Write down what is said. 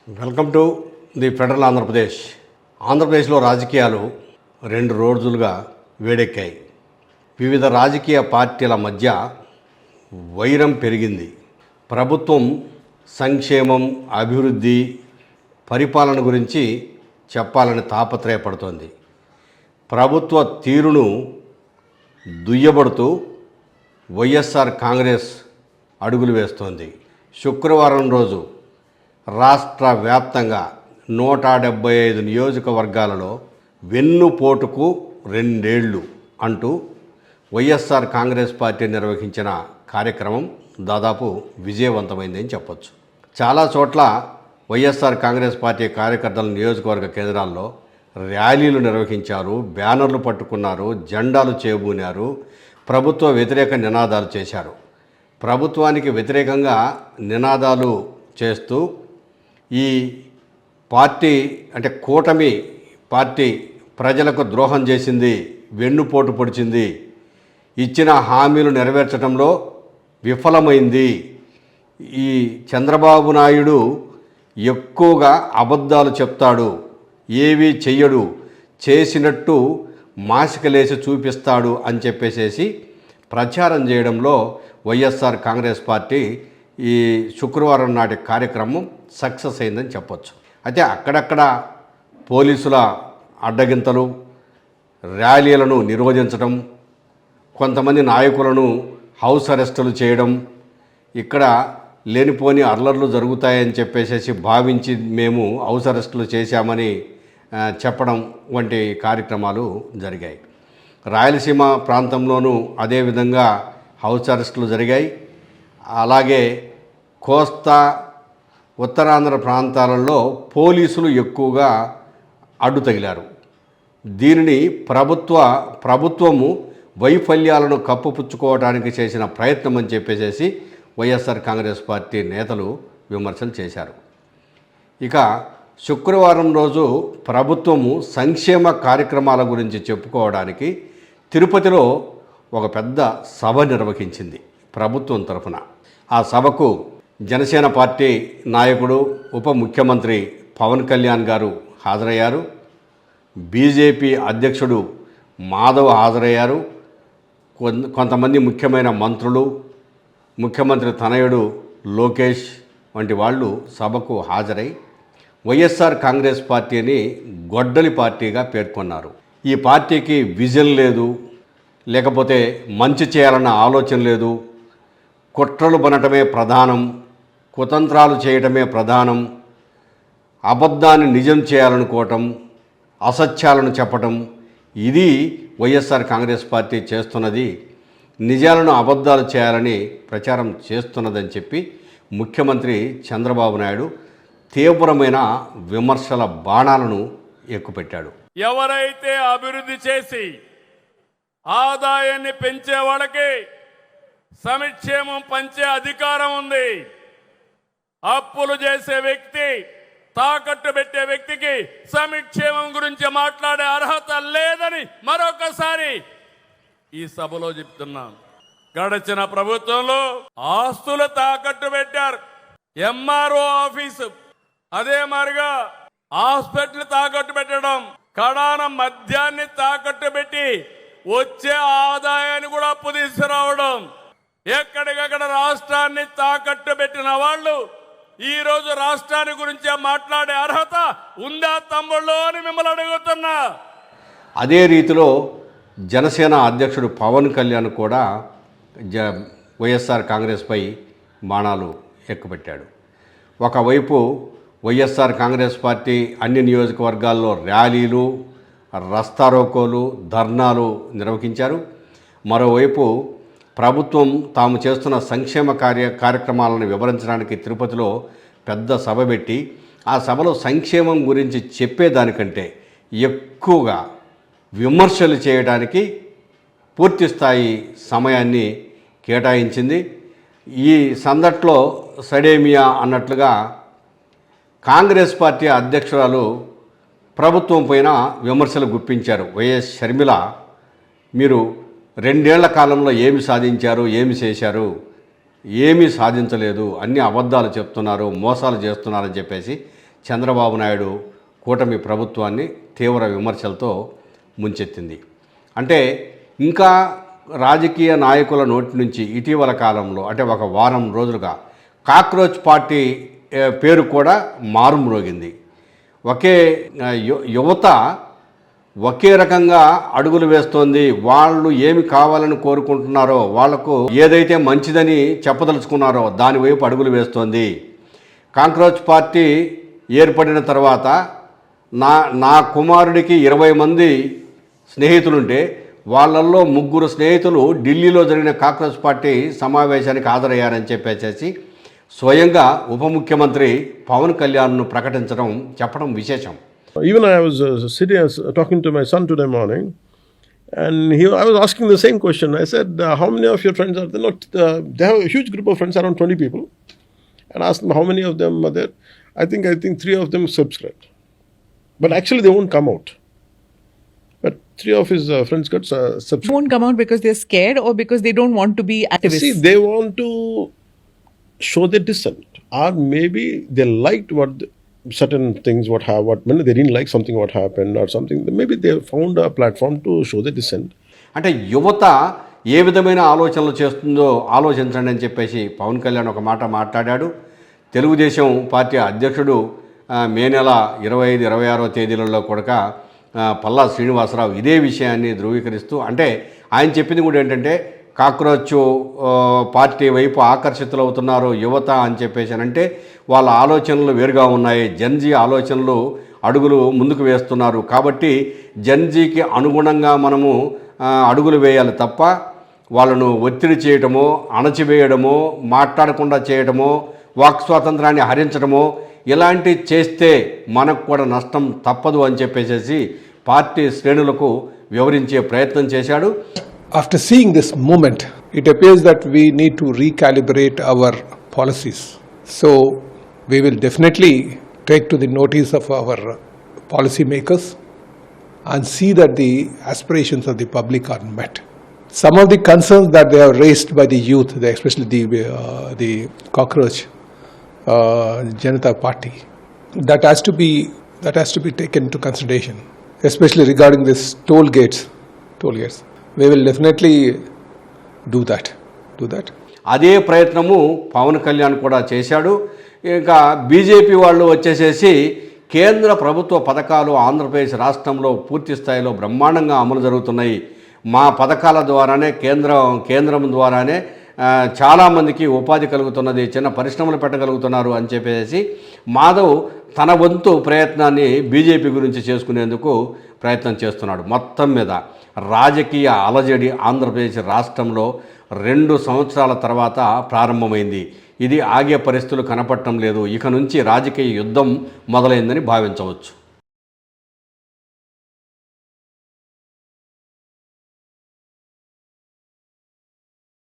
Welcome to the federal Andhra Pradesh. ఆంధ్రప్రదేశ్లో రాజకీయాలు 2 రోజులుగా వేడెక్కాయి. వివిధ రాజకీయ పార్టీల మధ్య వైరం పెరిగింది. ప్రభుత్వం సంక్షేమం, అభివృద్ధి, పరిపాలన గురించి చెప్పాలని తాపత్రయపడుతోంది. ప్రభుత్వ తీరును దుయ్యబడుతూ వైఎస్ఆర్ కాంగ్రెస్ అడుగులు వేస్తోంది. శుక్రవారం రోజు రాష్ట్ర వ్యాప్తంగా 175 నియోజకవర్గాలలో వెన్నుపోటుకు 2 ఏళ్ళు అంటూ వైఎస్ఆర్ కాంగ్రెస్ పార్టీ నిర్వహించిన కార్యక్రమం దాదాపు విజయవంతమైందని చెప్పొచ్చు. చాలా చోట్ల వైఎస్ఆర్ కాంగ్రెస్ పార్టీ కార్యకర్తల నియోజకవర్గ కేంద్రాల్లో ర్యాలీలు నిర్వహించారు, బ్యానర్లు పట్టుకున్నారు, జెండాలు చేబూనారు, ప్రభుత్వ వ్యతిరేక నినాదాలు చేశారు. ప్రభుత్వానికి వ్యతిరేకంగా నినాదాలు చేస్తూ ఈ పార్టీ అంటే కూటమి పార్టీ ప్రజలకు ద్రోహం చేసింది, వెన్నుపోటు పొడిచింది, ఇచ్చిన హామీలు నెరవేర్చడంలో విఫలమైంది, ఈ చంద్రబాబు నాయుడు ఎక్కువగా అబద్ధాలు చెప్తాడు, ఏవీ చెయ్యడు, చేసినట్టు మాసికలేసి చూపిస్తాడు అని చెప్పేసేసి ప్రచారం చేయడంలో వైఎస్ఆర్ కాంగ్రెస్ పార్టీ ఈ శుక్రవారం నాటి కార్యక్రమం సక్సెస్ అయిందని చెప్పొచ్చు. అయితే అక్కడక్కడ పోలీసుల అడ్డగింతలు, ర్యాలీలను నిరోధించడం, కొంతమంది నాయకులను హౌస్ అరెస్టులు చేయడం, ఇక్కడ లేనిపోని అల్లర్లు జరుగుతాయని చెప్పేసి భావించి మేము హౌస్ అరెస్టులు చేశామని చెప్పడం వంటి కార్యక్రమాలు జరిగాయి. రాయలసీమ ప్రాంతంలోనూ అదేవిధంగా హౌస్ అరెస్టులు జరిగాయి. అలాగే కోస్తా, ఉత్తరాంధ్ర ప్రాంతాలలో పోలీసులు ఎక్కువగా అడ్డు తగిలారు. దీనిని ప్రభుత్వము వైఫల్యాలను కప్పుపుచ్చుకోవడానికి చేసిన ప్రయత్నం అని చెప్పేసి వైఎస్ఆర్ కాంగ్రెస్ పార్టీ నేతలు విమర్శలు చేశారు. ఇక శుక్రవారం రోజు ప్రభుత్వము సంక్షేమ కార్యక్రమాల గురించి చెప్పుకోవడానికి తిరుపతిలో ఒక పెద్ద సభ నిర్వహించింది ప్రభుత్వం తరఫున. ఆ సభకు జనసేన పార్టీ నాయకుడు, ఉప ముఖ్యమంత్రి పవన్ కళ్యాణ్ గారు హాజరయ్యారు. బీజేపీ అధ్యక్షుడు మాధవ్ హాజరయ్యారు. కొంతమంది ముఖ్యమైన మంత్రులు, ముఖ్యమంత్రి తనయుడు లోకేష్ వంటి వాళ్ళు సభకు హాజరై వైఎస్ఆర్ కాంగ్రెస్ పార్టీని గొడ్డలి పార్టీగా పేర్కొన్నారు. ఈ పార్టీకి విజన్ లేదు, లేకపోతే మంచి చేయాలన్న ఆలోచన లేదు, కుట్రలు పనటమే ప్రధానం, కుతంత్రాలు చేయటమే ప్రధానం, అబద్ధాన్ని నిజం చేయాలనుకోవటం, అసత్యాలను చెప్పటం, ఇది వైఎస్ఆర్ కాంగ్రెస్ పార్టీ చేస్తున్నది, నిజాలను అబద్ధాలు చేయాలని ప్రచారం చేస్తున్నదని చెప్పి ముఖ్యమంత్రి చంద్రబాబు నాయుడు తీవ్రమైన విమర్శల బాణాలను ఎక్కుపెట్టాడు. ఎవరైతే అభివృద్ధి చేసి ఆదాయాన్ని పెంచే వాళ్ళకి సంక్షేమం పంచే అధికారం ఉంది. అప్పులు చేసే వ్యక్తి, తాకట్టు పెట్టే వ్యక్తికి సంక్షేమం గురించి మాట్లాడే అర్హత లేదని మరొకసారి ఈ సభలో చెప్తున్నాను. గడిచిన ప్రభుత్వంలో ఆస్తులు తాకట్టు పెట్టారు. ఎంఆర్ఓ ఆఫీసు, అదే మారిగా హాస్పిటల్ తాకట్టు పెట్టడం, కడాన మద్యాన్ని తాకట్టు పెట్టి వచ్చే ఆదాయాన్ని కూడా అప్పు తీసుకురావడం, ఎక్కడికక్కడ రాష్ట్రాన్ని తాకట్టు పెట్టిన వాళ్ళు ఈ రోజు రాష్ట్రాన్ని గురించే మాట్లాడే అర్హత ఉందా తమ్ముళ్ళు అని మిమ్మల్ని అడుగుతున్నా. అదే రీతిలో జనసేన అధ్యక్షుడు పవన్ కళ్యాణ్ కూడా వైఎస్ఆర్ కాంగ్రెస్పై బాణాలు ఎక్కుపెట్టాడు. ఒకవైపు వైఎస్ఆర్ కాంగ్రెస్ పార్టీ అన్ని నియోజకవర్గాల్లో ర్యాలీలు, రస్తారోకోలు, ధర్నాలు నిర్వహించారు. మరోవైపు ప్రభుత్వం తాము చేస్తున్న సంక్షేమ కార్యక్రమాలను వివరించడానికి తిరుపతిలో పెద్ద సభ పెట్టి ఆ సభలో సంక్షేమం గురించి చెప్పేదానికంటే ఎక్కువగా విమర్శలు చేయడానికి పూర్తిస్థాయి సమయాన్ని కేటాయించింది. ఈ సందట్లో సడేమియా అన్నట్లుగా కాంగ్రెస్ పార్టీ అధ్యక్షురాలు ప్రభుత్వం పైన విమర్శలు గుప్పించారు. వైఎస్ షర్మిల, మీరు 2 ఏళ్ల కాలంలో ఏమి సాధించారు, ఏమి చేశారు, ఏమీ సాధించలేదు, అన్ని అబద్ధాలు చెప్తున్నారు, మోసాలు చేస్తున్నారని చెప్పేసి చంద్రబాబు నాయుడు కూటమి ప్రభుత్వాన్ని తీవ్ర విమర్శలతో ముంచెత్తింది. అంటే ఇంకా రాజకీయ నాయకుల నోటి నుంచి ఇటీవల కాలంలో అంటే ఒక వారం రోజులుగా కాక్రోచ్ పార్టీ పేరు కూడా మారుమ్రోగింది. ఒకే యువత ఒకే రకంగా అడుగులు వేస్తోంది. వాళ్ళు ఏమి కావాలని కోరుకుంటున్నారో, వాళ్లకు ఏదైతే మంచిదని చెప్పదలుచుకున్నారో దాని వైపు అడుగులు వేస్తోంది. కాక్రోచ్ పార్టీ ఏర్పడిన తర్వాత నా కుమారుడికి 20 మంది స్నేహితులుంటే వాళ్ళల్లో 3 స్నేహితులు ఢిల్లీలో జరిగిన కాక్రోచ్ పార్టీ సమావేశానికి హాజరయ్యారని చెప్పేసి స్వయంగా ఉప ముఖ్యమంత్రి పవన్ కళ్యాణ్ను చెప్పడం విశేషం. Even I was talking to my son today morning, and I was asking the same question. I said, how many of your friends are there? Not, they have a huge group of friends, around 20 people. And I asked them how many of them are there. I think 3 of them subscribed. But actually they won't come out. But 3 of his friends got subscribed. Won't come out because they're scared or because they don't want to be activists? See, they want to show their dissent. Or maybe they liked certain things they didn't like something what happened or something. Maybe they found a platform to show their dissent. అంటే యువత ఏ విధమైన ఆలోచనలు చేస్తుందో ఆలోచించండి అని చెప్పేసి పవన్ కళ్యాణ్ ఒక మాట మాట్లాడాడు. తెలుగుదేశం పార్టీ అధ్యక్షుడు మే నెల 25, 26వ తేదీలలో కూడా పల్లా శ్రీనివాసరావు ఇదే విషయాన్ని ధృవీకరిస్తూ, అంటే ఆయన చెప్పింది కూడా ఏంటంటే కాక్రోచ్ పార్టీ వైపు ఆకర్షితులవుతున్నారు యువత అని చెప్పేసి అంటే వాళ్ళ ఆలోచనలు వేరుగా ఉన్నాయి. జన్జీ ఆలోచనలు అడుగులు ముందుకు వేస్తున్నారు. కాబట్టి జన్జీకి అనుగుణంగా మనము అడుగులు వేయాలి తప్ప వాళ్ళను ఒత్తిడి చేయటమో, అణచివేయడమో, మాట్లాడకుండా చేయడమో, వాక్ స్వాతంత్రాన్ని హరించడమో ఇలాంటి చేస్తే మనకు కూడా నష్టం తప్పదు అని చెప్పేసి పార్టీ శ్రేణులకు వివరించే ప్రయత్నం చేశాడు. After seeing this moment, it appears that we need to recalibrate our policies. So, we will definitely take to the notice of our policymakers and see that the aspirations of the public are met. Some of the concerns that they have raised by the youth, especially the cockroach Janata Party, that has to be taken into consideration, especially regarding this toll gates. We will definitely do that. అదే ప్రయత్నము పవన్ కళ్యాణ్ కూడా చేశాడు. ఇంకా BJP వాళ్ళు వచ్చేసేసి కేంద్ర ప్రభుత్వ పథకాలు ఆంధ్రప్రదేశ్ రాష్ట్రంలో పూర్తి స్థాయిలో బ్రహ్మాండంగా అమలు జరుగుతున్నాయి. మా పథకాల ద్వారానే కేంద్రం ద్వారానే చాలామందికి ఉపాధి కలుగుతున్నది, చిన్న పరిశ్రమలు పెట్టగలుగుతున్నారు అని చెప్పేసి మాధవ్ తన వంతు ప్రయత్నాన్ని బీజేపీ గురించి చేసుకునేందుకు ప్రయత్నం చేస్తున్నాడు. మొత్తం మీద రాజకీయ అలజడి ఆంధ్రప్రదేశ్ రాష్ట్రంలో 2 సంవత్సరాల తర్వాత ప్రారంభమైంది. ఇది ఆగే పరిస్థితులు కనపడటం లేదు. ఇక నుంచి రాజకీయ యుద్ధం మొదలైందని భావించవచ్చు.